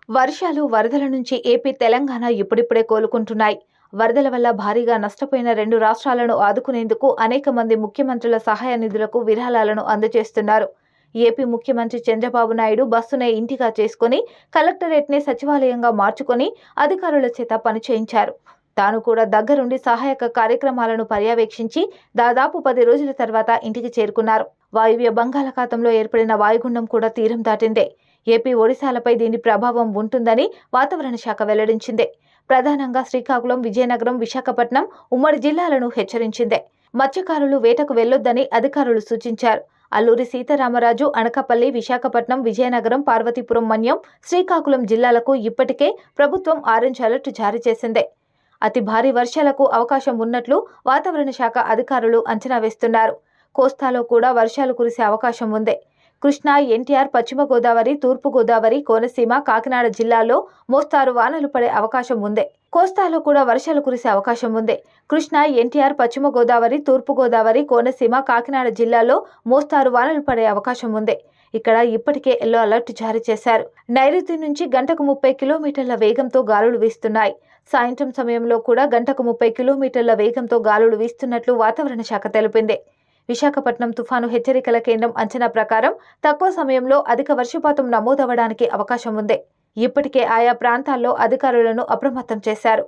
వర్షాలు, వరదల నుంచి ఏపీ, తెలంగాణ ఇప్పుడిప్పుడే కోలుకుంటున్నాయి. వరదల వల్ల భారీగా నష్టపోయిన రెండు రాష్ట్రాలను ఆదుకునేందుకు అనేక మంది ముఖ్యమంత్రుల సహాయ నిధులకు విరాళాలను అందజేస్తున్నారు. ఏపీ ముఖ్యమంత్రి చంద్రబాబు నాయుడు బస్సునే ఇంటిగా చేసుకుని కలెక్టరేట్నే సచివాలయంగా మార్చుకొని అధికారుల చేత పని చేయించారు. తాను కూడా దగ్గరుండి సహాయక కార్యక్రమాలను పర్యవేక్షించి దాదాపు 10 రోజుల తర్వాత ఇంటికి చేరుకున్నారు. వాయువ్య బంగాళాఖాతంలో ఏర్పడిన వాయుగుండం కూడా తీరం దాటిందే. ఏపీ, ఒడిశాలపై దీని ప్రభావం ఉంటుందని వాతావరణ శాఖ వెల్లడించింది. ప్రధానంగా శ్రీకాకుళం, విజయనగరం, విశాఖపట్నం ఉమ్మడి జిల్లాలను హెచ్చరించింది. మత్స్యకారులు వేటకు వెళ్లొద్దని అధికారులు సూచించారు. అల్లూరి సీతారామరాజు, అనకాపల్లి, విశాఖపట్నం, విజయనగరం, పార్వతీపురం, మన్యం, శ్రీకాకుళం జిల్లాలకు ఇప్పటికే ప్రభుత్వం ఆరెంజ్ అలర్ట్ జారీ చేసింది. అతి భారీ వర్షాలకు అవకాశం ఉన్నట్లు వాతావరణ శాఖ అధికారులు అంచనా వేస్తున్నారు. కోస్తాలో కూడా వర్షాలు కురిసే అవకాశం ఉంది. కృష్ణా, ఎన్టీఆర్, పశ్చిమ గోదావరి, తూర్పు గోదావరి, కోనసీమ, కాకినాడ జిల్లాల్లో మోస్తారు వానలు పడే అవకాశం ఉంది. కోస్తాలో కూడా వర్షాలు కురిసే అవకాశం ఉంది. కృష్ణా, ఎన్టీఆర్, పశ్చిమ గోదావరి, తూర్పు గోదావరి, కోనసీమ, కాకినాడ జిల్లాల్లో మోస్తారు వానలు పడే అవకాశం ఉంది. ఇక్కడ ఇప్పటికే ఎల్లో అలర్ట్ జారీ చేశారు. నైరుతి నుంచి గంటకు 30 కిలోమీటర్ల వేగంతో గాలులు వీస్తున్నాయి. సాయంత్రం సమయంలో కూడా గంటకు 30 కిలోమీటర్ల వేగంతో గాలులు వీస్తున్నట్లు వాతావరణ శాఖ తెలిపింది. విశాఖపట్నం తుఫాను హెచ్చరికల కేంద్రం అంచనా ప్రకారం తక్కువ సమయంలో అధిక వర్షపాతం నమోదవడానికి అవకాశం ఉంది. ఇప్పటికే ఆయా ప్రాంతాల్లో అధికారులను అప్రమత్తం చేశారు.